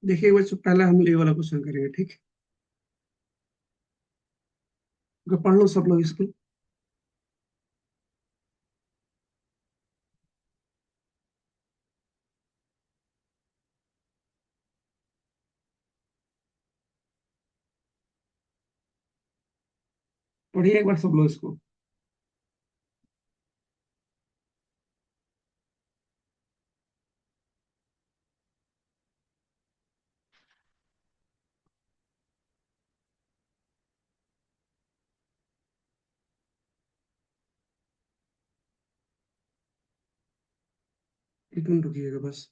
देखिए बच्चों, पहले हम ये वाला क्वेश्चन करेंगे, ठीक है? तो पढ़ लो सब लोग इसको। पढ़िए एक बार सब लोग इसको। एक मिनट रुकिएगा बस।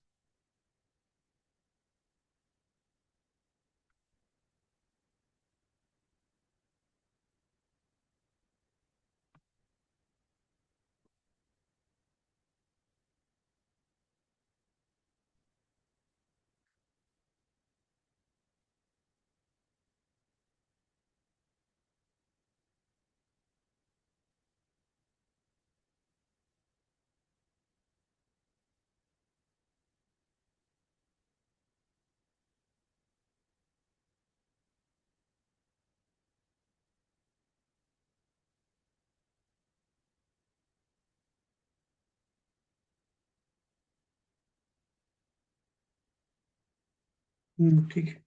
ठीक है।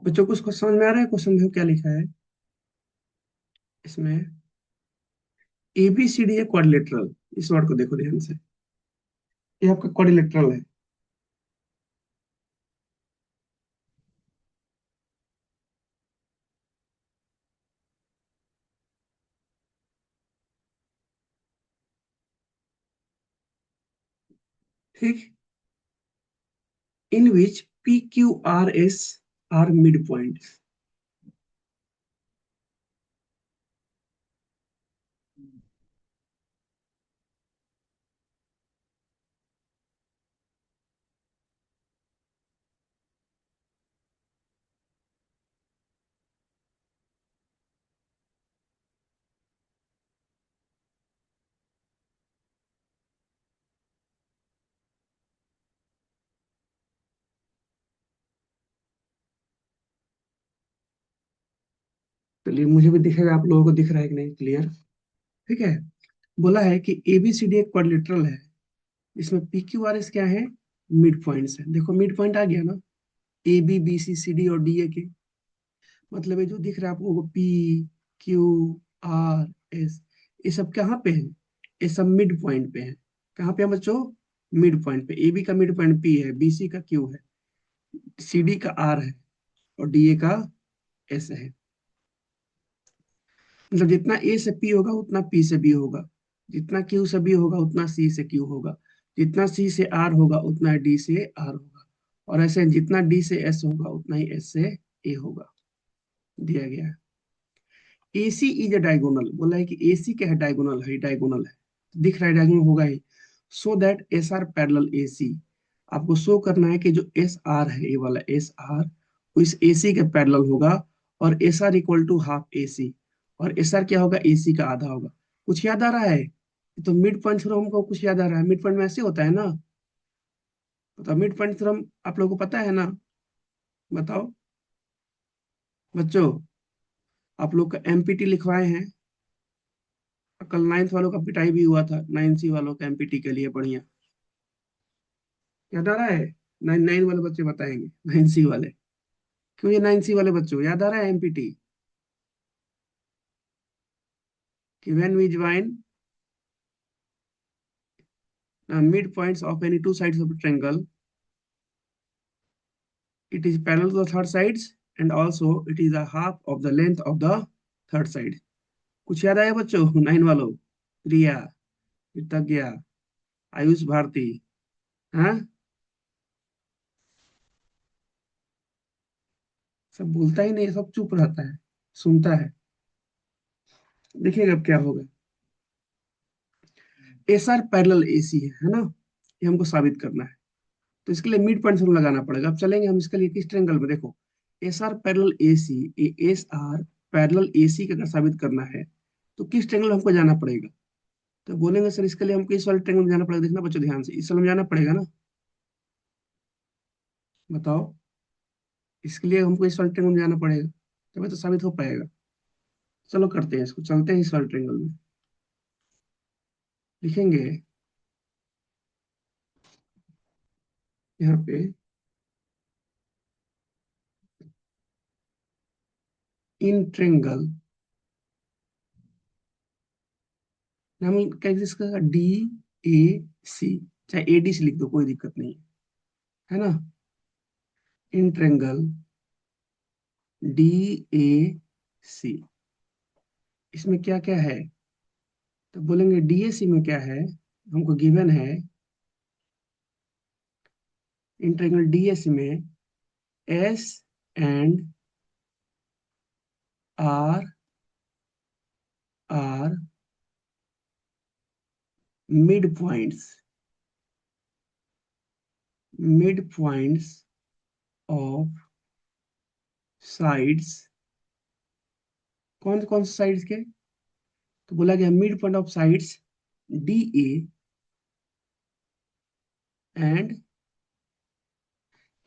बच्चों को उसको समझ में आ रहा है? क्वेश्चन में क्या लिखा है इसमें? ABCD है क्वाड्रिलेटरल। इस वर्ड को देखो ध्यान से। ये आपका क्वाड्रिलेटरल है। ठीक। इन विच PQRS आर मिड पॉइंट। चलिए, मुझे भी दिखेगा, आप लोगों को दिख रहा है कि नहीं? क्लियर? ठीक है। बोला है कि ABCD एक क्वाड्रिलेटरल है। इसमें PQRS क्या है? मिड पॉइंट्स है। देखो मिड पॉइंट आ गया ना। ABBCCD और DA के। मतलब ये जो दिख रहा है आप लोगों को, PQRS, ये सब कहाँ पे है? ये सब मिड पॉइंट पे है। कहाँ पे है बच्चों? मिड पॉइंट पे। AB का मिड पॉइंट P है, BC का Q है, CD का R है, और DA का S है। मतलब जितना A से P होगा उतना P से B होगा, जितना Q से B होगा उतना C से Q होगा, जितना C से R होगा उतना D से R होगा, और ऐसे जितना D से S होगा उतना ही S से A होगा। दिया गया है। AC is a diagonal. बोला है कि AC क्या है? डायगोनल है, डायगोनल है। दिख रहा है डायगोनल होगा ही। So that SR parallel AC। आपको शो करना है कि जो SR है, ये वाला SR, वो इस AC के पैरेलल होगा, और SR equal to half AC। और SR क्या होगा? AC का आधा होगा। कुछ याद आ रहा है? तो मिड पॉइंट थ्योरम हमको कुछ याद आ रहा है? मिड पॉइंट में ऐसे होता है ना। तो मिड पॉइंट थ्योरम आप लोगों को पता है ना? बताओ बच्चों। आप लोग का MPT लिखवाए हैं। कल 9th वालों का पिटाई भी हुआ था, 9C वालों का MPT के लिए बढ़िया। याद आ रहा है? 9 9 वाले बच्चे बताएंगे, 9C वाले। क्यों ये 9C वाले बच्चों याद आ रहा है MPT? कि when we join mid points of any two sides of a triangle, it is parallel to the third sides, and also it is a half of the length of the third side. कुछ याद आया बच्चों? 9 वालों। प्रिया, कृतज्ञा, आयुष भारती। हाँ, सब बोलता ही नहीं, सब चुप रहता है, सुनता है। देखिएगा अब क्या होगा। SR पैरेलल AC है ना? ये हमको साबित करना है। तो इसके लिए मिड पॉइंट हम लगाना पड़ेगा। अब चलेंगे हम इसके लिए किस ट्रायंगल में, देखो। SR पैरेलल AC, ये SR पैरेलल AC का अगर साबित करना है, तो किस ट्रेंगल में हमको जाना पड़ेगा? तो बोलेंगे सर इसके लिए हमको इस वाले ट्रेंगल में जाना पड़ेगा। देखना बच्चों ध्यान से, इस वाले में जाना पड़ेगा ना, बताओ। इसके लिए हमको इस वाले ट्रेंगल में जाना पड़ेगा, तभी तो साबित हो पाएगा। चलो करते हैं इसको, चलते हैं इस वाले ट्रेंगल में। लिखेंगे यहाँ पे इन ट्रेंगल, हम क्या इसका डी ए सी, चाहे ए डी सी लिख दो, कोई दिक्कत नहीं है ना। इन ट्रेंगल डी ए सी, इसमें क्या क्या है? तो बोलेंगे डीएसी में क्या है, हमको गिवन है इन ट्रायंगल डीएसी में S and R are mid points, mid points of sides. कौन कौन से साइड्स के? तो बोला गया mid point of sides D A and,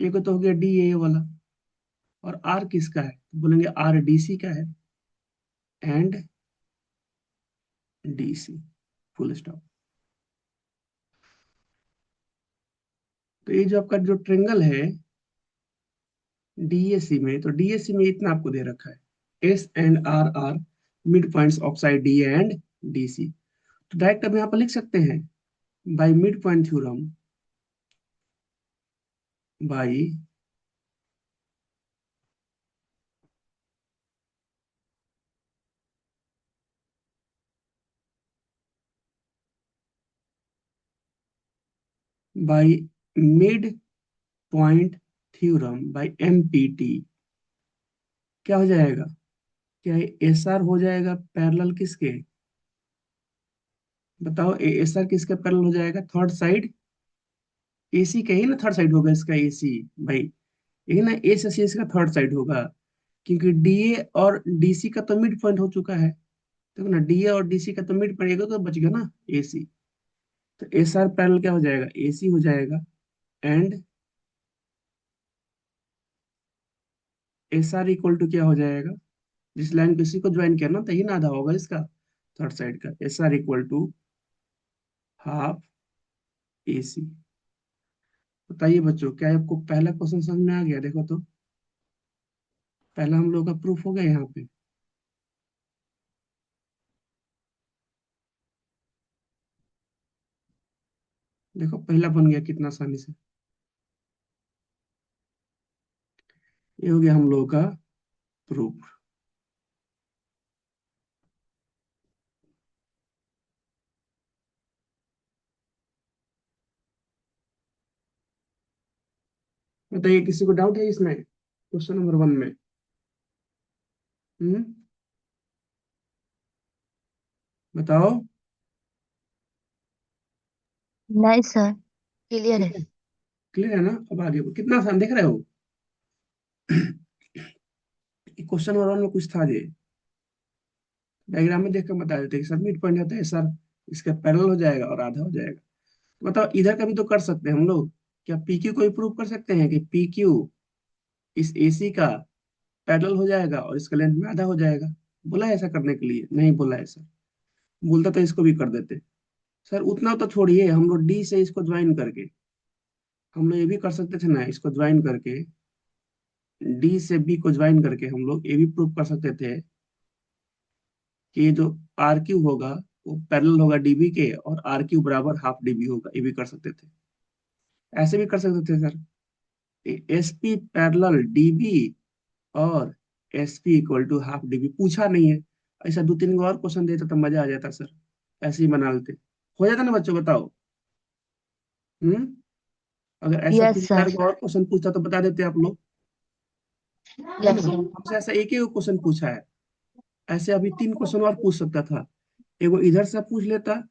एक तो हो गया डी ए वाला, और आर किसका है? तो बोलेंगे आर डी सी का है, and D C, full stop. तो ये जो आपका जो ट्रेंगल है डीएसी में, तो डीएसी में इतना आपको दे रखा है, S and R are mid points of side D and D C. तो डायरेक्ट अब यहाँ पर लिख सकते हैं by mid point theorem, by by mid point theorem by MPT, क्या हो जाएगा? क्या एस आर हो जाएगा पैरेलल किसके? बताओ, एस आर किसके पैरेलल हो जाएगा? थर्ड साइड एसी का ही ना, थर्ड साइड होगा इसका एसी भाई, यही ना, ए से सी इसका थर्ड साइड होगा, क्योंकि डीए और डीसी का तो मिड पॉइंट हो चुका है। देखो ना, डीए और डीसी का तो मिड पड़ेगा, तो बच गया ना एसी। तो एस आर पैरेलल क्या हो जाएगा? एसी हो जाएगा, and S R equal to क्या हो जाएगा? जिस लाइन को इसी को ज्वाइन किया ना, तो ही ना आधा होगा इसका थर्ड साइड का, S R equal to half AC. बताइए बच्चों, क्या आपको पहला क्वेश्चन समझ में आ गया? देखो तो, पहला हम लोग का प्रूफ हो गया यहाँ पे। देखो पहला बन गया कितना आसानी से। ये हो गया हम लोगों का प्रूफ। बताइए, किसी को डाउट है इसमें, क्वेश्चन नंबर वन में? हम्म, बताओ। नहीं सर, क्लियर है। ठीक है, क्लियर है ना? अब आगे कितना आसान देख रहे हो। क्वेश्चन नंबर वन में कुछ था ये, डायग्राम में देख कर बता देते कि सर मिड पॉइंट होता है सर, इसका पैरेलल हो जाएगा और आधा हो जाएगा। तो बताओ, इधर का भी तो कर सकते हैं हम लोग। क्या पी क्यू को भी प्रूव कर सकते हैं कि पी क्यू इस एसी का पैरेलल हो जाएगा और इसका लेंथ में आधा हो जाएगा? बोला है ऐसा करने के लिए? नहीं बोला है सर। बोलता तो इसको भी कर देते। सर उतना तो छोड़िए, हम लोग डी से इसको ज्वाइन करके हम लोग ये भी कर सकते थे ना, इसको ज्वाइन करके डी से बी को ज्वाइन करके हम लोग ये भी प्रूव कर सकते थे कि ये जो आर क्यू होगा वो पैरेलल होगा डीबी के, और आर क्यू बराबर हाफ डीबी होगा, ये भी कर सकते थे। ऐसे भी कर सकते थे sir, S P parallel DB और S P equal to half DB, पूछा नहीं है। ऐसा दो तीन गो और क्वेश्चन देता तो मजा आ जाता सर, ऐसे ही बना लेते, हो जाता ना बच्चों, बताओ। हम्म, अगर ऐसा यस तीन चार सर। गो और क्वेश्चन पूछता तो बता देते आप लोग, है ना। Yes sir. हमसे ऐसा एक ही क्वेश्चन पूछा है, ऐसे अभी तीन क्वेश्चन और पूछ सकता था। एगो इधर से पूछ लेता,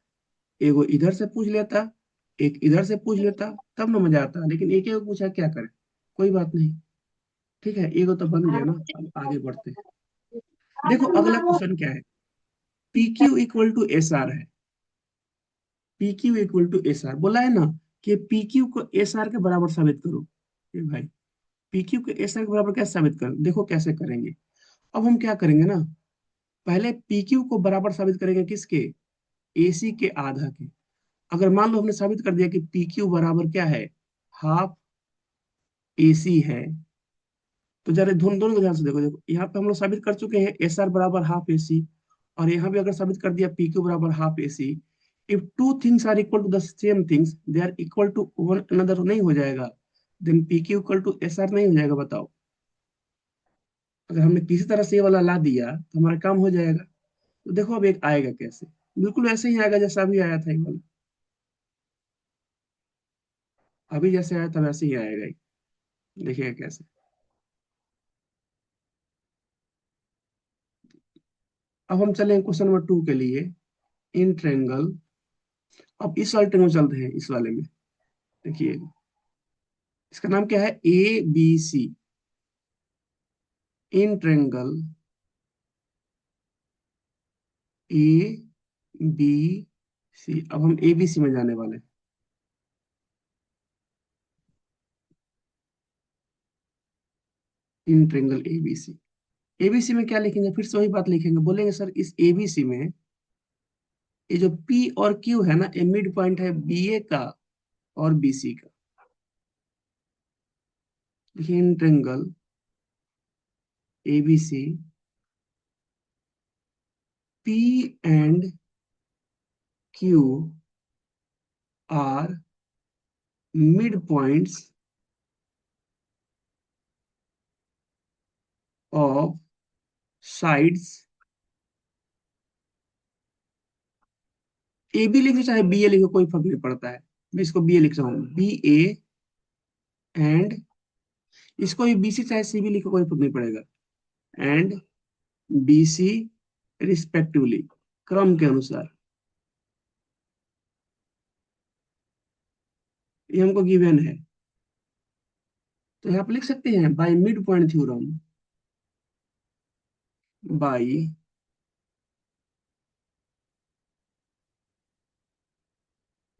एगो इधर से पूछ लेता, एक इधर से पूछ लेता, तब ना मजा आता। लेकिन एक एक पूछा, क्या करे, कोई बात नहीं। ठीक है, एगो तो बन गया ना, अब आगे बढ़ते हैं। देखो अगला क्वेश्चन क्या है, P Q equal to S R है। P Q equal to S R बोला है ना, कि पी क्यू को एस आर के बराबर साबित करो। ये भाई, पी क्यू को एस आर के बराबर कैसे साबित करें, देखो कैसे करेंगे। अब हम क्या करेंगे ना, पहले पी क्यू को बराबर साबित करेंगे किसके, एसी के आधा के। अगर मान लो हमने साबित कर दिया कि पी क्यू बराबर क्या है, हाफ एसी है, तो जरा दोनों दोनों को ध्यान से देखो। देखो यहाँ पे हम लोग साबित कर चुके हैं एस आर बराबर हाफ एसी, और यहाँ भी अगर साबित कर दिया पी क्यू बराबर half AC. If two things are equal to the same things, they are equal to one another, नहीं हो जाएगा। Then P Q equal to S R नहीं हो जाएगा, बताओ। अगर हमने किसी तरह से ये वाला ला दिया तो हमारा काम हो जाएगा। तो देखो अब एक आएगा कैसे, बिल्कुल ऐसे ही आएगा जैसा अभी आया था ये वाला। अभी जैसे आया था वैसे ही आएगा ये। देखिएगा कैसे। अब हम चलें क्वेश्चन नंबर 2 के लिए। इन ट्रेंगल, अब इस वाले ट्रेंगल चलते हैं, इस वाले में देखिएगा। इसका नाम क्या है, A B C. In triangle A B C, अब हम ए बी सी में जाने वाले हैं। In triangle A B C. ABC में क्या लिखेंगे, फिर से वही बात लिखेंगे, बोलेंगे सर इस एबीसी में ये जो पी और क्यू है ना, ये मिड पॉइंट है बी ए का और बी सी का। देखिए in triangle ABC, P and Q are mid points of sides. A B लिखो चाहे बी ए लिखो, कोई फर्क नहीं पड़ता है। मैं इसको बी ए लिख रहा हूँ, बी ए एंड, इसको भी बी सी चाहे सी बी लिखो, कोई फर्क नहीं पड़ेगा। एंड बी सी रिस्पेक्टिवली, क्रम के अनुसार। ये हमको गिवन है, तो यहाँ पे लिख सकते हैं by mid point theorem. Bye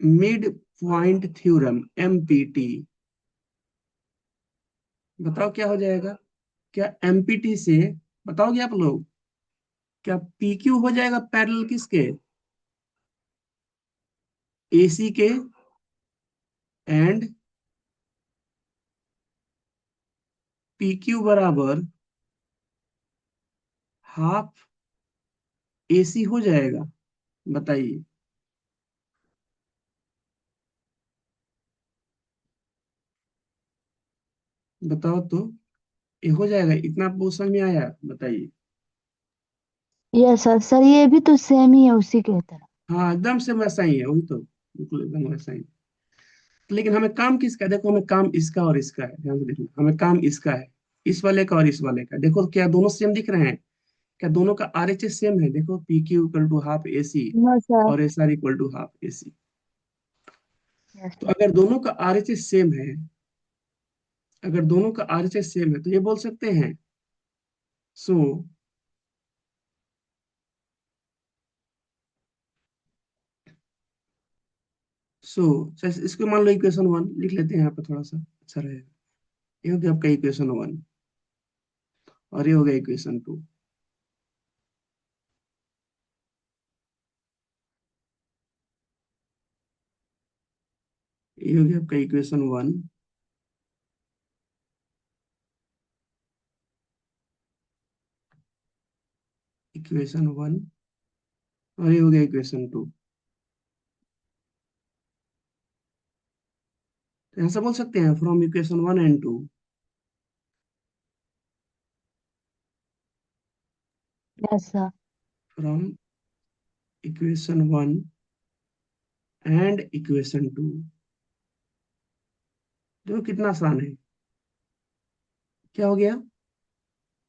mid point theorem, empty. बताओ क्या हो जाएगा, क्या एमपीटी से, बताओगे आप लोग, क्या पीक्यू हो जाएगा पैरेलल किसके, एसी के, एंड पीक्यू बराबर हाफ एसी हो जाएगा, बताइए। बताओ तो, ये हो जाएगा, इतना आपको समझ में आया, बताइए। Yes sir. सर ये भी तो सेम ही है उसी के तरह। हाँ एकदम से वैसा ही है, वही तो, बिल्कुल एकदम वैसा ही। लेकिन हमें काम किसका है, देखो हमें काम इसका और इसका है, ध्यान से देखना, हमें काम इसका है, इस वाले का और इस वाले का। देखो क्या दोनों सेम दिख रहे हैं, क्या दोनों का आरएचएस सेम है, देखो P Q equal to half A C no sir. और S R equal to half A C. Yes तो सर। अगर दोनों का आरएचएस सेम है, अगर दोनों का आरएचएस सेम है, तो ये बोल सकते हैं, सो सो इसको मान लो इक्वेशन 1 लिख लेते हैं यहाँ पे, थोड़ा सा अच्छा रहेगा। ये हो गया आपका इक्वेशन 1, और ये हो गया इक्वेशन 2। ये हो गया आपका इक्वेशन 1, इक्वेशन 1, और ये हो गया इक्वेशन 2। तो यहाँ से बोल सकते हैं from equation 1 and 2, yes sir. From equation 1 and equation 2। देखो कितना आसान है। क्या हो गया,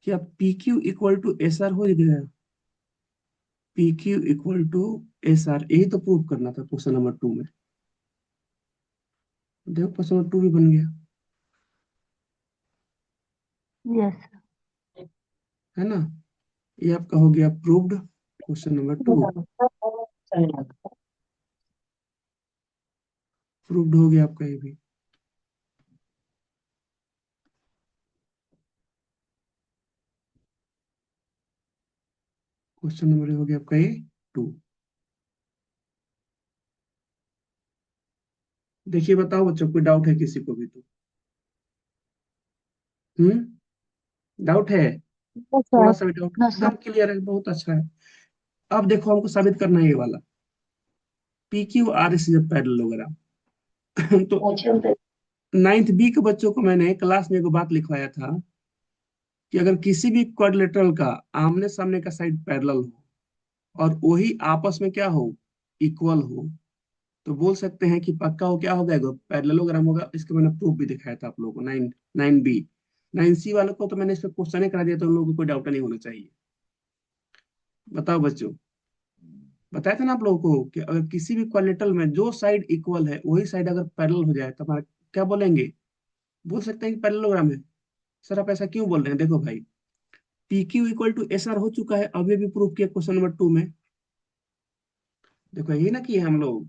क्या P Q equal to S R हो गया, P Q equal to S R, यही तो प्रूव करना था क्वेश्चन नंबर 2 में। देखो क्वेश्चन नंबर 2 भी बन गया, यस सर। है ना। ये आपका हो गया प्रूव्ड। क्वेश्चन नंबर 2 प्रूव्ड हो गया आपका ये भी। क्वेश्चन नंबर हो गया आपका ये 2। देखिए बताओ बच्चों, कोई डाउट है किसी को भी तो? डाउट है? यस थोड़ा सर। सा भी डाउट? No sir. एकदम क्लियर है, बहुत अच्छा है। अब देखो हमको साबित करना है ये वाला, P Q R S is a parallelogram. तो नाइन्थ बी के बच्चों को मैंने क्लास में एक बात लिखवाया था कि अगर किसी भी क्वाड्रिलेटरल का आमने सामने का साइड पैरेलल हो और वही आपस में क्या हो, इक्वल हो, तो बोल सकते हैं कि पक्का हो क्या हो जाएगा, पैरेललोग्राम होगा। इसका मैंने प्रूफ भी दिखाया था आप लोगों को। Nine nine B, nine C वालों को तो मैंने इस पे क्वेश्चन करा दिया, तो उन लोगों को कोई डाउट नहीं होना चाहिए। बताओ बच्चों, बताया था ना आप लोगों को कि अगर किसी भी क्वाड्रिलेटरल में जो साइड इक्वल है वही साइड अगर पैरेलल हो जाए तो हमारा क्या बोलेंगे, बोल सकते हैं कि पैरेललोग्राम है। सर आप ऐसा क्यों बोल रहे हैं? देखो भाई, P Q equal to S R हो चुका है, अभी भी प्रूफ किया क्वेश्चन नंबर 2 में। देखो यही ना किए हम लोग,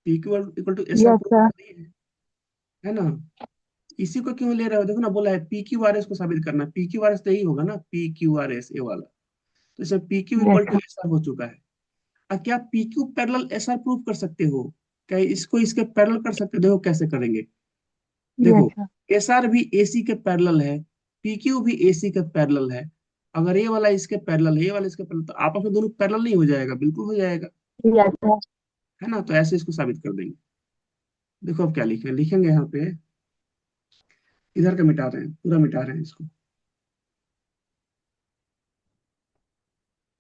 P Q equal to S R yes proof sir. कर दिए हैं, है ना? इसी को क्यों ले रहे हो? देखो ना, बोला है पी क्यू आर एस को साबित करना। पी क्यू आर एस तो यही होगा ना, पी क्यू आर एस ये वाला। तो इसमें P Q yes equal to sir. S R हो चुका है। अब क्या P Q parallel S R proof कर सकते हो? क्या इसको इसके पैरेलल कर सकते हो? देखो कैसे करेंगे। यस देखो, सर। एस आर भी एसी के पैरेलल है, पी क्यू भी एसी के पैरेलल है। अगर ये वाला इसके पैरेलल है, ये वाला इसके पैरेलल, तो आपस में दोनों पैरेलल नहीं हो जाएगा? बिल्कुल हो जाएगा, यस सर। है ना? तो ऐसे इसको साबित कर देंगे। देखो अब क्या लिखें, लिखेंगे यहाँ पे, इधर का मिटा रहे हैं, पूरा मिटा रहे हैं इसको।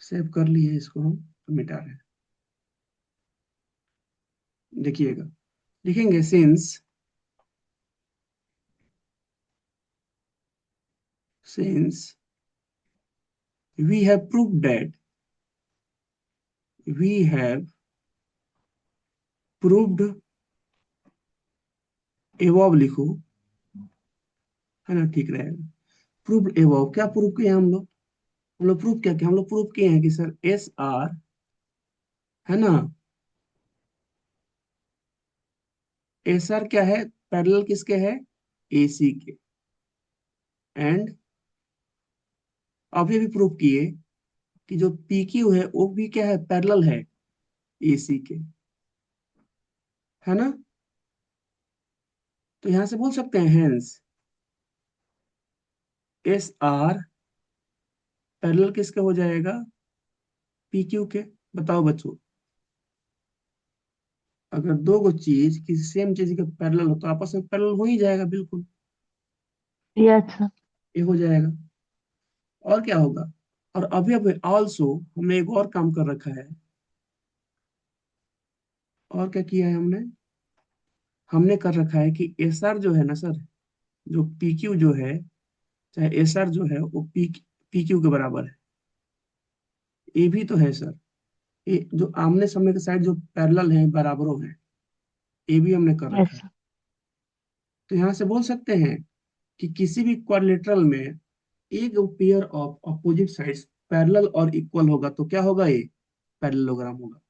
सेव कर लिए इसको हम, अब मिटा रहे हैं। देखिएगा, लिखेंगे since we have proved that we have proved above लिखो, है ना? ठीक रहेगा। प्रूव्ड above, क्या प्रूव किए हम लोग प्रूव क्या किया? हम लोग प्रूव किए हैं कि सर एस आर, है ना, एस आर क्या है, पैरेलल किसके है, एसी के। एंड अभी भी प्रूव किए कि जो पी क्यू है वो भी क्या है, पैरेलल है एसी के, है ना? तो यहां से बोल सकते हैं हेंस एस आर पैरेलल किसके हो जाएगा, पी क्यू के। बताओ बच्चों, अगर दो गो चीज किसी सेम चीज के पैरेलल हो तो आपस में पैरेलल हो ही जाएगा, बिल्कुल यस सर। ये हो जाएगा। और क्या होगा? और अभी अभी ऑल्सो हमने एक और काम कर रखा है। और क्या किया है हमने? हमने कर रखा है कि एस आर जो है ना सर, जो पी क्यू जो है, चाहे एस आर जो है वो पी क्यू के बराबर है। ये भी तो है सर, ये जो आमने सामने के साइड जो पैरेलल है, बराबरों हैं, ये भी हमने कर यस रखा है। सर। तो यहाँ से बोल सकते हैं कि किसी भी क्वाड्रिलेटरल में एक pair of opposite sides parallel और इक्वल होगा तो क्या होगा, ये पैरेललोग्राम होगा।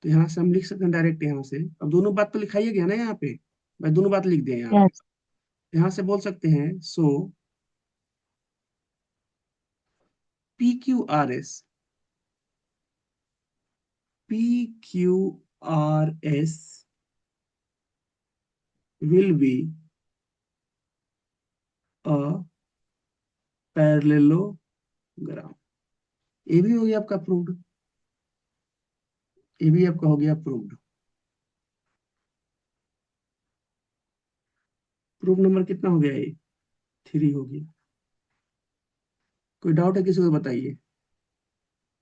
तो यहाँ से हम लिख सकते हैं डायरेक्ट, यहाँ से अब दोनों बात तो लिखाई गया ना यहाँ पे, मैं दोनों बात लिख दिया यहाँ पे। यस। यहाँ से बोल सकते हैं so P Q R S, P Q R S will be a parallelogram. ये भी हो गया आपका प्रूव्ड, ये भी आपका हो गया प्रूव्ड। प्रूफ नंबर कितना हो गया ये? 3 हो गया। कोई डाउट है किसी को? बताइए।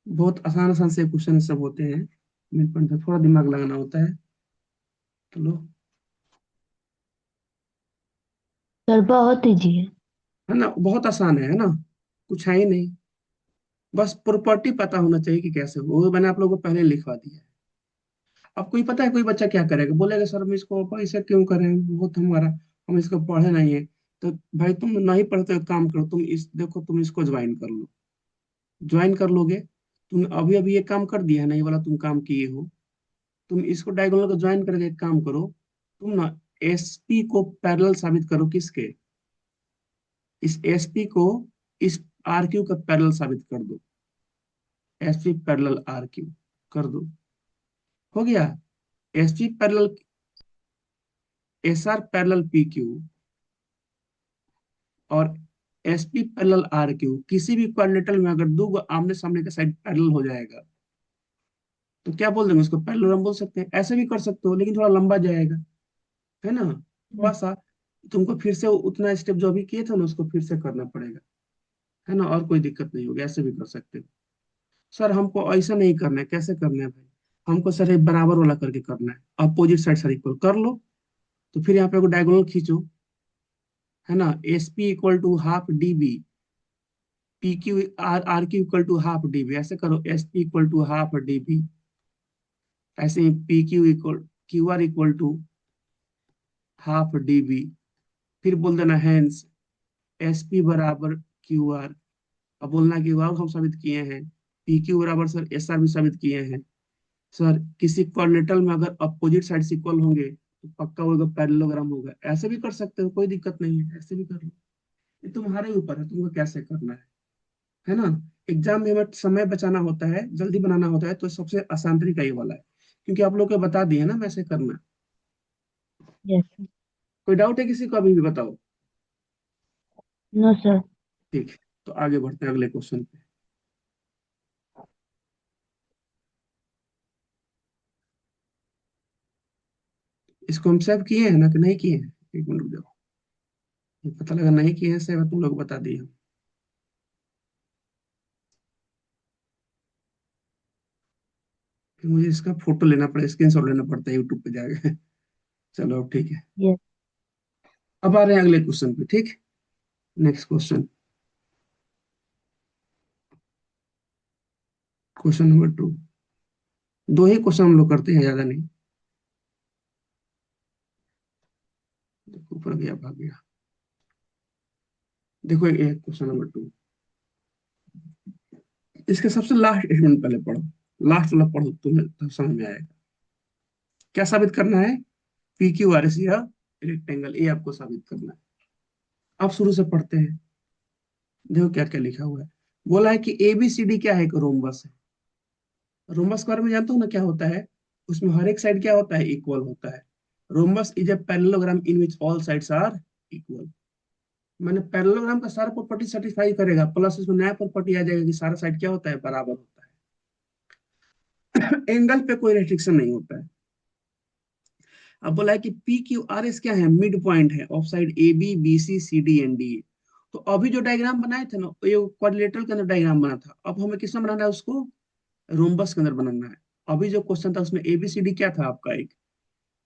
बहुत आसान आसान से क्वेश्चन सब होते हैं, मिड पॉइंट पे थोड़ा दिमाग लगाना होता है। चलो, सर बहुत इजी है। है ना, बहुत आसान है ना? कुछ है ही नहीं, बस प्रॉपर्टी पता होना चाहिए कि कैसे हो, वो मैंने आप लोगों को पहले लिखवा दिया है। अब कोई पता है कोई बच्चा क्या करेगा, बोलेगा सर हम इसको पैसे क्यों करें, बहुत हमारा, हम इसको पढ़े नहीं है। तो भाई तुम नहीं पढ़ते हो, काम करो, तुम इस देखो, तुम इसको ज्वाइन कर लो। ज्वाइन कर लोगे तुम अभी अभी ये काम कर दिया है ना, ये वाला तुम काम किए हो। तुम इसको डायगोनल को ज्वाइन करके एक काम करो। तुम ना एसपी को पैरेलल साबित करो, किसके? इस एसपी को इस आरक्यू का पैरेलल साबित कर दो। एसपी पैरेलल आरक्यू कर दो। हो गया। SP parallel SR parallel PQ और एसपी पैरेलल आरक्यू, किसी भी क्वाड्रेटल में अगर दो आमने सामने का साइड पैरेलल हो जाएगा तो क्या बोल देंगे उसको? पैरेललोग्राम बोल सकते हैं। ऐसे भी कर सकते हो लेकिन थोड़ा लंबा जाएगा, है ना, थोड़ा yes, सा। तुमको फिर से उतना स्टेप जो अभी किए थे ना उसको फिर से करना पड़ेगा, है ना। और कोई दिक्कत नहीं होगी, ऐसे भी कर सकते हो। सर हमको ऐसा नहीं करना है, कैसे करना है भाई? हमको सर ये बराबर वाला करके करना है, अपोजिट साइड सर इक्वल कर लो। तो फिर यहाँ पे डायगोनल खींचो, है ना। S P equal to half D B, P Q R Q equal to half D B, ऐसे करो। S P equal to half D B, ऐसे ही P Q equal Q R equal to half D B. फिर बोल देना hence S P बराबर Q R. अब बोलना कि वाह हम साबित किए हैं। पी क्यू बराबर सर एस आर भी साबित किए हैं। सर किसी कोऑर्डिनेटर में अगर अपोजिट साइड इक्वल होंगे तो पक्का होगा पैरेललोग्राम होगा। ऐसे भी कर सकते हो, कोई दिक्कत नहीं है, ऐसे भी कर लो। ये तुम्हारे ऊपर है, तुमको कैसे करना है ना। एग्जाम में हमें समय बचाना होता है, जल्दी बनाना होता है, तो सबसे आसान तरीका ये वाला है, क्योंकि आप लोग को बता दिए ना वैसे करना। yes, sir. कोई डाउट है किसी को? अभी भी बताओ। No, sir. ठीक है, तो आगे बढ़ते हैं अगले क्वेश्चन पे। इसको हम सेव किए हैं ना कि नहीं किए हैं? एक मिनट रुक जाओ, ये पता लगा नहीं किए हैं सेव, तुम लोग बता दिए। फिर मुझे इसका फोटो लेना पड़ेगा, स्क्रीनशॉट लेना पड़ता है यूट्यूब पे जाके। चलो अब ठीक है। Yes, अब आ रहे हैं अगले क्वेश्चन पे, ठीक। Next question, question number 2। दो ही क्वेश्चन हम लोग करते हैं, ज्यादा नहीं। देखो ऊपर गया, भाग गया। देखो ये क्वेश्चन नंबर 2। इसके सबसे लास्ट स्टेटमेंट पहले पढ़ो, लास्ट वाला पढ़ो, तुम्हें तब समझ में आएगा। क्या साबित करना है? पी क्यू आर एस या रेक्टेंगल, ये आपको साबित करना है। अब शुरू से पढ़ते हैं। देखो क्या क्या लिखा हुआ है। बोला है कि ए बी सी डी क्या है? एक रोम्बस है। रोम्बस के बारे में जानते हो ना क्या होता है? उसमें हर एक साइड क्या होता है? इक्वल होता है। Rhombus is a parallelogram in which all sides are equal. मैंने पैरेललोग्राम का सारा प्रॉपर्टी सेटिस्फाई करेगा, प्लस इसमें नया प्रॉपर्टी आ जाएगा कि सारा साइड क्या होता है? बराबर होता है। एंगल पे कोई रेस्ट्रिक्शन नहीं होता है। अब बोला है कि पी क्यू आर एस क्या है? मिड पॉइंट है of side A B B C C D and D. तो अभी जो डायग्राम बनाए थे ना, ये क्वाड्रिलेटरल के अंदर डायग्राम बना था, अब हमें किसमें बनाना है उसको? रोम्बस के अंदर बनाना है। अभी जो क्वेश्चन था उसमें एबीसीडी क्या था आपका? एक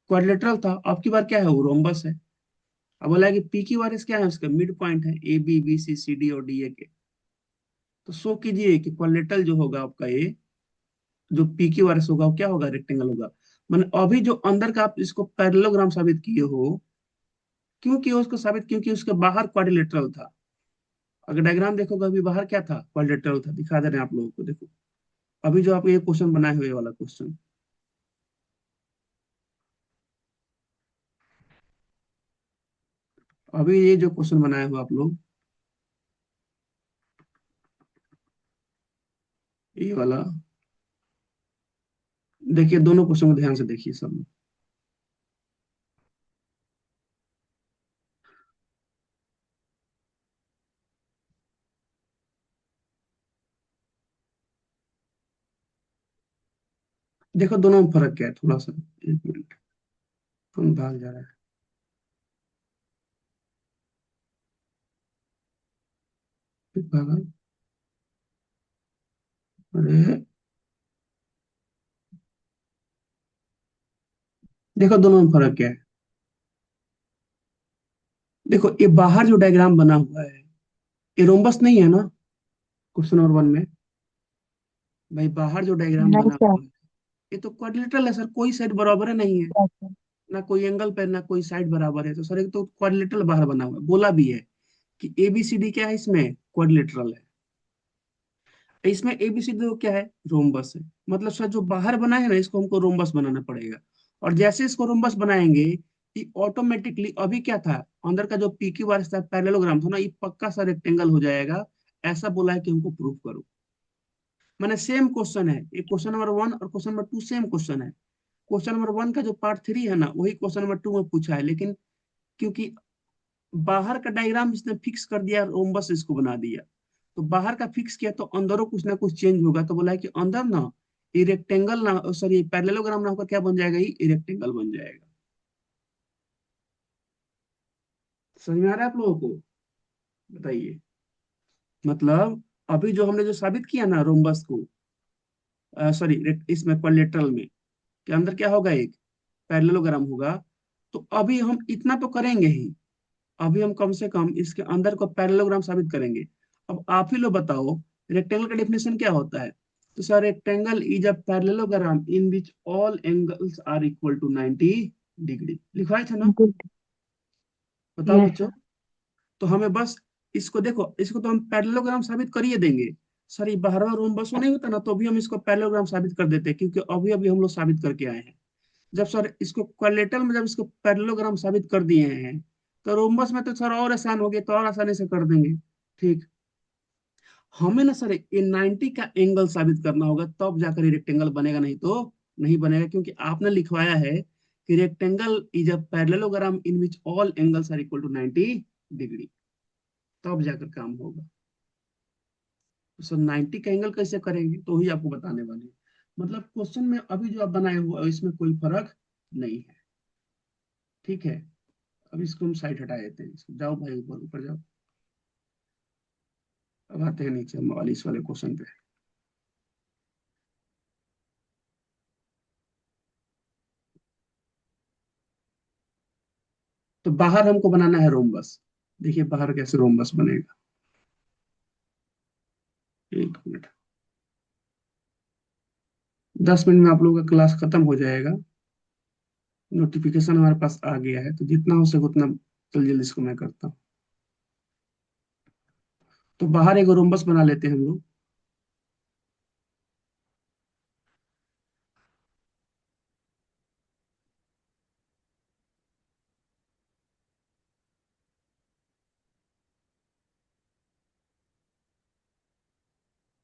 क्वाड्रिलेटरल था, अब की बार क्या है? वो रोम्बस है। अब बोला है कि पी क्यू आर एस क्या है? उसका मिड पॉइंट है A B B C C D और डी ए के। तो शो कीजिए कि क्वाड्रिलेटरल जो होगा आपका ये, जो पी क्यू आर एस होगा वो क्या होगा? रेक्टेंगल होगा। मैंने अभी जो अंदर का आप इसको पैरेललोग्राम साबित किए हो, क्यों किए उसको साबित? क्योंकि उसके बाहर क्वाड्रिलेटरल था। अगर डायग्राम देखोगे अभी बाहर क्या था? क्वाड्रिलेटरल था। दिखा दे रहे हैं आप लोगों को, देखो। अभी जो आप ये क्वेश्चन बनाए हुए वाला क्वेश्चन, अभी ये जो क्वेश्चन बनाए हो आप लोग, ये वाला, देखिए दोनों क्वेश्चन को ध्यान से देखिए सब लोग। देखो दोनों में फर्क क्या है, थोड़ा सा। एक मिनट, कौन भाग जा रहा है? फिर भागा। अरे देखो दोनों में फर्क क्या है। देखो ये बाहर जो डायग्राम बना हुआ है, ये रोम्बस नहीं है ना? क्वेश्चन नंबर 1 में भाई बाहर जो डायग्राम नहीं बना सर, हुआ है, ये तो क्वाड्रिलेटरल है सर। कोई साइड बराबर है नहीं है, yes, sir. ना कोई एंगल पे ना कोई साइड बराबर है। तो सर एक तो क्वाड्रिलेटरल बाहर बना हुआ है। बोला भी है कि एबीसीडी क्या है? इसमें क्वाड्रिलेटरल है। इसमें एबीसीडी तो क्या है, रोम्बस है। मतलब सर जो बाहर बना है ना, इसको हमको रोम्बस बनाना पड़ेगा। और जैसे इसको रोम्बस बनाएंगे, ये ऑटोमेटिकली, अभी क्या था, अंदर का जो पी क्यू आर था, पैरेललोग्राम था ना, ये पक्का सा रेक्टेंगल हो जाएगा। ऐसा बोला है कि हमको प्रूव करो। मैंने सेम क्वेश्चन है, ये क्वेश्चन नंबर 1 और क्वेश्चन नंबर 2 सेम क्वेश्चन है। क्वेश्चन नंबर 1 का जो पार्ट 3 है ना, वही क्वेश्चन नंबर 2 में पूछा है, लेकिन क्योंकि बाहर का डायग्राम इसने फिक्स कर दिया, रोम्बस इसको बना दिया। तो बाहर का फिक्स किया तो अंदरों कुछ ना कुछ चेंज होगा, तो बोला है कि अंदर ना ये रेक्टेंगल ना, सॉरी पैरेललोग्राम ना होकर क्या बन जाएगा, ये रेक्टेंगल बन जाएगा। समझ में आ रहा है आप लोगों को? बताइए। मतलब अभी जो हमने जो साबित किया ना रोम्बस को, सॉरी इसमें कोलेटरल में, के अंदर क्या होगा, एक पैरेललोग्राम होगा। तो अभी हम इतना तो करेंगे ही, अभी हम कम से कम इसके अंदर को पैरेललोग्राम साबित करेंगे। अब आप ही लोग बताओ, रेक्टेंगल का डेफिनेशन क्या होता है? तो sir rectangle is a parallelogram in which all angles are equal to 90 degree, लिखवाए थे ना? गुड। बताओ यस बच्चों। सर। तो हमें बस इसको देखो, इसको तो हम पैरेललोग्राम साबित कर ही देंगे। सर ये 12वां रोम बस नहीं होता ना, तो भी हम इसको पैरेललोग्राम साबित कर देते हैं, क्योंकि अभी अभी हम लोग साबित करके आए हैं। जब सर इसको क्वाड्रेटर में जब इसको पैरेललोग्राम साबित कर दिए हैं, तो रोम्बस में तो सर और आसान हो गए, तो और आसानी से कर देंगे। ठीक। हमें ना सर ये 90 का एंगल साबित करना होगा, तब जाकर ये रेक्टेंगल बनेगा, नहीं तो नहीं बनेगा। क्योंकि आपने लिखवाया है कि rectangle is a parallelogram in which all angles are equal to 90 degree, तब जाकर काम होगा। तो सर 90 का एंगल कैसे करेंगे, तो ही आपको बताने वाले हैं। मतलब क्वेश्चन में अभी जो आप बनाए हुए हैं, इसमें कोई फर्क नहीं है। ठीक है। अब इसको हम साइड हटा देते हैं, इसको जाओ भाई, ऊपर ऊपर जाओ। अब आते हैं नीचे हम वाले इस वाले क्वेश्चन पे। तो बाहर हमको बनाना है रोम्बस। देखिए बाहर कैसे रोम्बस बनेगा। एक मिनट। 10 मिनट में आप लोगों का क्लास खत्म हो जाएगा। नोटिफिकेशन हमारे पास आ गया है, तो जितना हो सके उतना जल्दी जल्दी इसको मैं करता हूँ। तो बाहर एक रोम्बस बना लेते हैं हम लोग।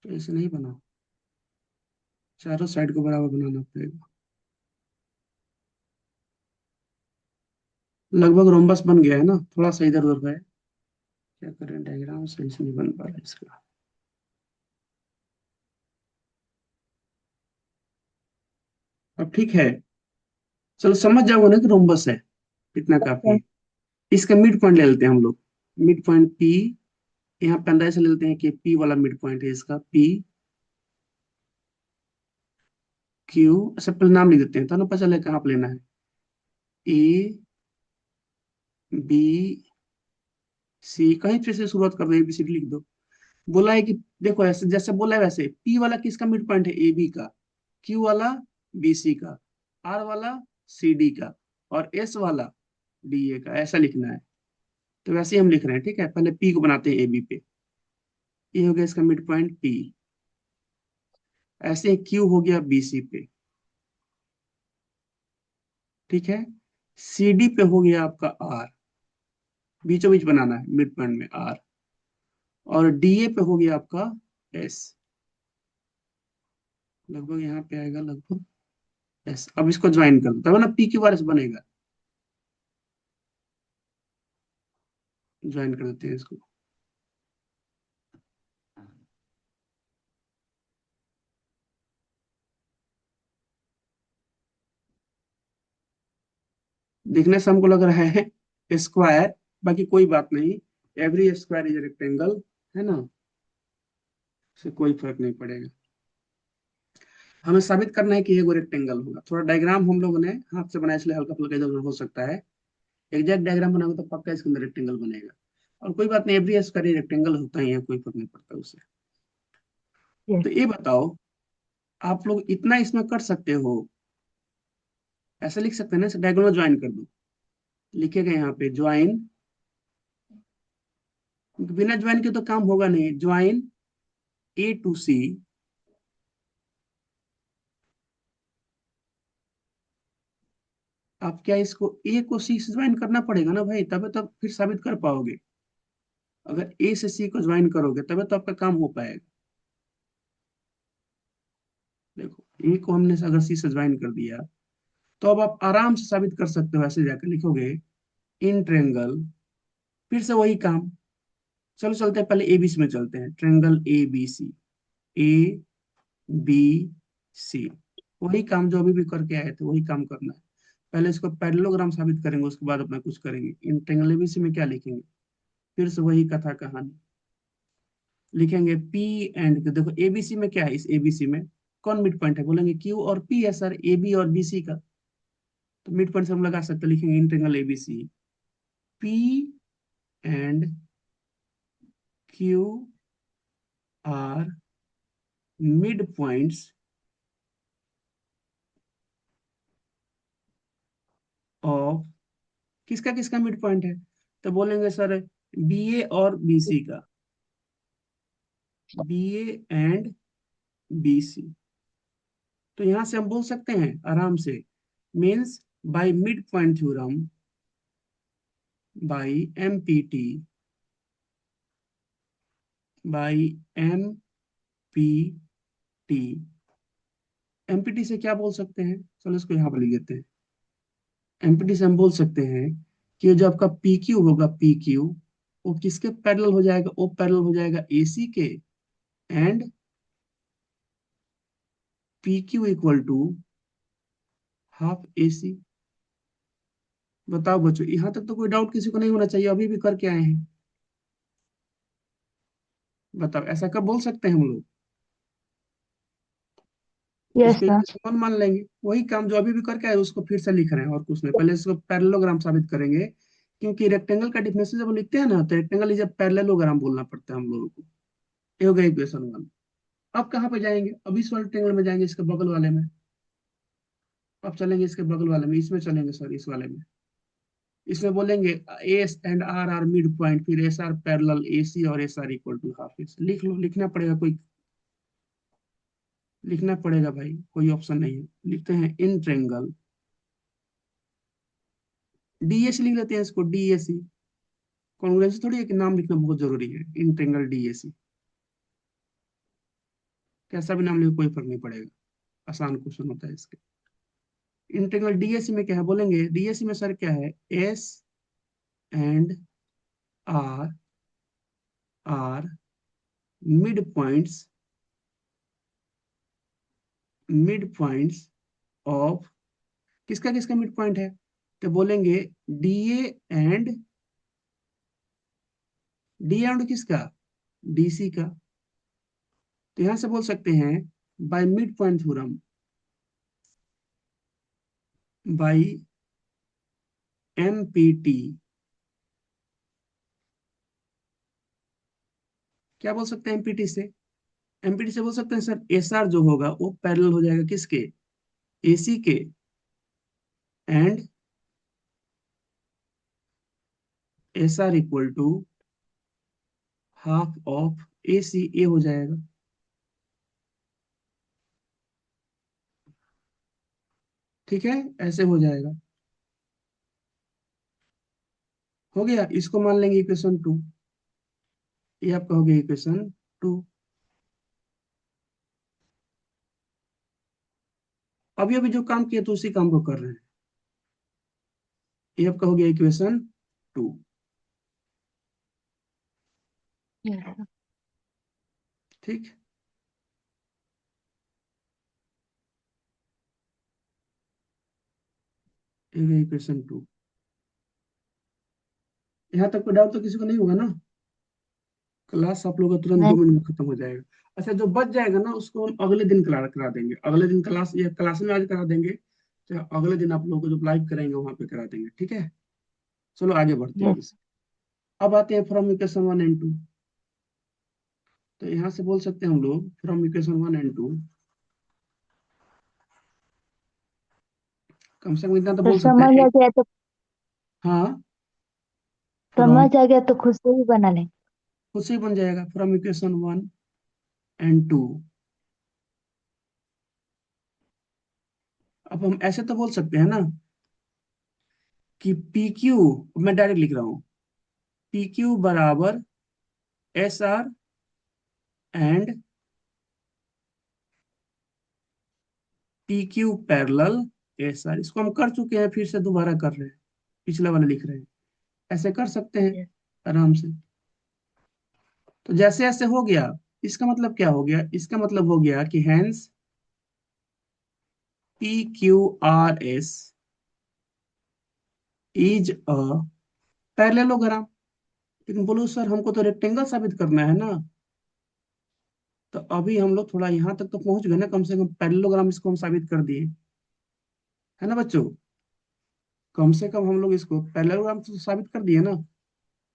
तो ऐसे नहीं बना, चारों साइड को बराबर बनाना पड़ेगा। लगभग रोम्बस बन गया है ना, थोड़ा सा इधर उधर है। क्या करें, डायग्राम सही से नहीं बन पा रहा है इसका। अब ठीक है। चलो समझ जाओगे ना कि रोम्बस है, इतना काफी सर। है। इसका मिड पॉइंट ले लेते हैं हम लोग। Mid point P. यहाँ पे अंदाजा से ले लेते हैं कि पी वाला मिड पॉइंट है इसका, पी क्यू। अच्छा पहले नाम लिख देते हैं, तो ना पता चले कहाँ पे लेना है। ए बी सी, कहीं फिर से शुरुआत कर दो, एबीसीडी लिख दो। बोला है कि देखो ऐसे जैसे बोला है वैसे, पी वाला किसका मिड पॉइंट है, ए बी का। क्यू वाला बी सी का। आर वाला सी डी का। और एस वाला डी ए का, ऐसा लिखना है। तो वैसे ही हम लिख रहे हैं, ठीक है। पहले पी को बनाते हैं ए बी पे। ये हो गया इसका मिड पॉइंट पी। ऐसे क्यू हो गया बी सी पे। ठीक है। सी डी पे हो गया आपका आर। बीचों बीच बनाना है मिड पॉइंट में आर। और डी ए पे हो गया आपका एस। लगभग यहाँ पे आएगा लगभग एस। अब इसको ज्वाइन कर दो, तब ना पी क्यू आर एस बनेगा। ज्वाइन कर देते हैं इसको। देखने से हमको लग रहा है स्क्वायर, बाकी कोई बात नहीं। एवरी स्क्वायर इज रेक्टेंगल, है ना, इससे कोई फर्क नहीं पड़ेगा। हमें साबित करना है कि ये वो रेक्टेंगल होगा। थोड़ा डायग्राम हम लोगों ने हाथ से बनाया, इसलिए हल्का फुल्का इधर उधर हो सकता है। एग्जैक्ट डायग्राम बनाओगे तो पक्का इसके अंदर रेक्टेंगल बनेगा। और कोई बात नहीं, एवरी स्क्वायर रेक्टेंगल होता ही है, कोई फर्क नहीं पड़ता उससे। यस। तो ये बताओ, आप लोग इतना इसमें कर सकते हो, ऐसे लिख सकते हैं ना, डायगोनल ज्वाइन कर दो। लिखेगा यहाँ पे ज्वाइन, बिना ज्वाइन के तो काम होगा नहीं। ज्वाइन ए टू सी, आप क्या इसको ए को सी से ज्वाइन करना पड़ेगा ना भाई, तबे तो आप फिर साबित कर पाओगे। अगर ए से सी को ज्वाइन करोगे तबे तो आपका काम हो पाएगा। देखो ए को हमने अगर सी से ज्वाइन कर दिया तो अब आप आराम से साबित कर सकते हो। ऐसे जाकर लिखोगे इन ट्रेंगल, फिर से वही काम। चलो चलते हैं, पहले एबीसी में चलते हैं। Triangle A B C, A B C, वही काम जो अभी भी करके आए थे, वही काम करना है। पहले इसको पैरेललोग्राम साबित करेंगे, उसके बाद अपना कुछ करेंगे। इन ट्रेंगल एबीसी में क्या लिखेंगे, फिर से वही कथा कहानी लिखेंगे। पी एंड, देखो एबीसी में क्या है, इस एबीसी में कौन मिड पॉइंट है, बोलेंगे क्यू और पी है सर, ए बी और बी सी का। तो मिड पॉइंट से हम लगा सकते हैं, लिखेंगे इन triangle ABC, P and Q are mid points of, किसका किसका मिड पॉइंट है, तो बोलेंगे सर बी ए और बी सी का, B A and B C. तो यहां से हम बोल सकते हैं आराम से, means by mid point theorem, by MPT, by MPT. MPT से क्या बोल सकते हैं, चलो इसको यहाँ पर लिख देते हैं। एमपीटी से हम बोल सकते हैं कि ये जो आपका पी क्यू होगा, पी क्यू, वो किसके पैरेलल हो जाएगा, वो पैरेलल हो जाएगा एसी के। And P Q equal to half AC. बताओ बच्चों, यहां तक तो कोई डाउट किसी को नहीं होना चाहिए, अभी भी करके आए हैं। बताओ ऐसा कब बोल सकते हैं हम लोग, यस इसको सर। इक्वेशन वन मान लेंगे। वही काम जो अभी भी करके आए उसको फिर से लिख रहे हैं, और कुछ नहीं। पहले इसको पैरेललोग्राम साबित करेंगे, क्योंकि रेक्टेंगल का डिफिनेशन जब हम लिखते हैं ना, तो रेक्टेंगल इज पैरेललोग्राम बोलना पड़ता है हम लोगों को। ये हो गया इक्वेशन वन। अब कहाँ पे जाएंगे, अब इस वाले ट्रेंगल में जाएंगे, इसके बगल वाले में। अब चलेंगे इसके बगल वाले में, इसमें चलेंगे सर, इस वाले में। इसमें बोलेंगे S and R are mid point, फिर S R parallel A C, और S R equal to half S. लिख लो, लिखना पड़ेगा, कोई लिखना पड़ेगा भाई, कोई ऑप्शन नहीं है। लिखते हैं इन ट्रेंगल, डीएसी लिख लेते हैं इसको, डीएसी। कॉन्ग्रुएंसी थोड़ी है कि नाम लिखना बहुत जरूरी है। इन ट्रेंगल डीएसी, कैसा भी नाम लिखो कोई फर्क नहीं पड़ेगा, आसान क्वेश्चन होता है इसके। इन ट्रेंगल डीएसी में क्या है, बोलेंगे डीएसी में सर क्या है, S and R are mid points, mid points of, किसका किसका मिड पॉइंट है, तो बोलेंगे डीए एंड, डी एंड किसका, डीसी का। तो यहां से बोल सकते हैं by mid point theorem, by MPT, क्या बोल सकते हैं एमपीटी से, एमपीटी से बोल सकते हैं सर एसआर जो होगा वो पैरेलल हो जाएगा किसके, एसी के। And SR equal to half of AC, ए हो जाएगा। ठीक है, ऐसे हो जाएगा। हो गया, इसको मान लेंगे इक्वेशन टू। ये आपका हो गया इक्वेशन टू। अभी अभी जो काम किया तो उसी काम को कर रहे हैं। ये आपका हो गया इक्वेशन टू। Yes sir. ठीक, ये हो गया इक्वेशन टू। यहाँ तक कोई डाउट तो किसी को नहीं होगा ना। क्लास आप लोगों का तुरंत नहीं। 2 मिनट में खत्म हो जाएगा। अच्छा, जो बच जाएगा ना उसको हम अगले दिन करा करा देंगे। अगले दिन क्लास, या क्लास में आज करा देंगे, चाहे अगले दिन आप लोगों को जब लाइव करेंगे वहां पे करा देंगे। ठीक है, चलो आगे बढ़ते हैं यस। इस। अब आते हैं from equation one and two. तो यहाँ से बोल सकते हैं हम लोग from equation one and two, कम से कम इतना तो तो बोल सकते समझ हैं आ गया तो, हाँ, फ्रॉम, समझ आ गया तो खुद से ही बना लेंगे। खुद से ही बन जाएगा। From equation one N2। अब हम ऐसे तो बोल सकते हैं ना कि पी क्यू, मैं डायरेक्ट लिख रहा हूं, पी क्यू बराबर S R and P Q parallel S are. इसको हम कर चुके हैं, फिर से दोबारा कर रहे हैं, पिछला वाला लिख रहे हैं। ऐसे कर सकते हैं Yes. आराम से। तो जैसे ऐसे हो गया, इसका मतलब क्या हो गया? इसका मतलब हो गया कि hence P Q R S is a parallelogram. लेकिन बोलो सर हमको तो रेक्टेंगल साबित करना है ना। तो अभी हम लोग थोड़ा यहाँ तक तो पहुंच गए ना, कम से कम पैरेललोग्राम इसको हम साबित कर दिए, है ना बच्चों? कम से कम हम लोग इसको पैरेललोग्राम तो साबित कर दिए ना।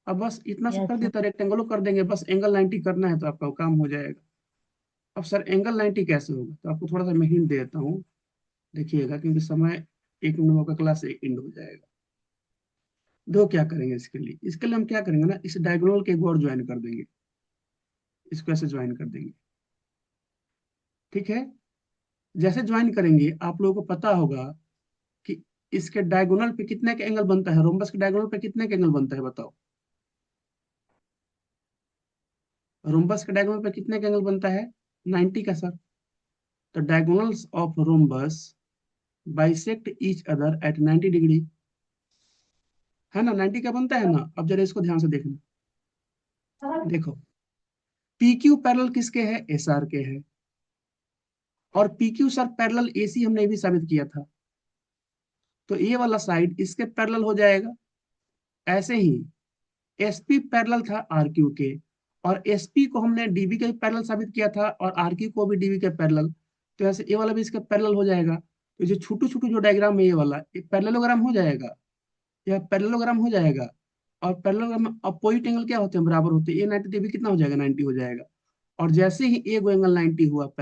अब बस इतना सा Yes, कर sir. दिया तो रेक्टेंगलो कर देंगे, बस एंगल 90 करना है तो आपका काम हो जाएगा। अब सर एंगल 90 कैसे होगा? तो आपको थोड़ा सा मैं हिंट दे देता हूँ, देखिएगा, क्योंकि समय 1 मिनट का क्लास एंड हो जाएगा। दो क्या करेंगे इसके लिए हम क्या करेंगे ना, इस डायगोनल के एक और ज्वाइन कर देंगे, इसको ऐसे ज्वाइन कर देंगे। ठीक है? जैसे ज्वाइन करेंगे आप लोगों को पता होगा कि इसके डायगोनल पे कितने का एंगल बनता है, रोम्बस के डायगोनल पे कितने का एंगल बनता है बताओ? रोम्बस के डायगोनल पे कितने का एंगल बनता है? 90 का सर। तो diagonals of rhombus bisect each other at 90 degree, है ना? 90 का बनता है ना। अब जरा इसको ध्यान से देखना, देखो पी क्यू पैरेलल किसके है? एस आर के है। और P Q sir parallel AC हमने भी साबित किया था, तो ये वाला साइड इसके पैरेलल हो जाएगा। ऐसे ही एसपी पैरेलल था आर क्यू के, और एसपी को हमने डीबी के पैरेलल साबित किया था, और आर क्यू को भी डीबी के पैरेलल। तो ऐसे ये वाला भी इसका पैरेलल हो जाएगा। तो जो छोटू छोटू जो डायग्राम है ये वाला, ये पैरेललोग्राम हो जाएगा, यह पैरेललोग्राम हो जाएगा। और पैरेललोग्राम में अपोजिट एंगल क्या होते हैं? बराबर होते हैं। ए 90 भी कितना हो जाएगा? 90 हो जाएगा। और जैसे ही ए एंगल 90 हुआ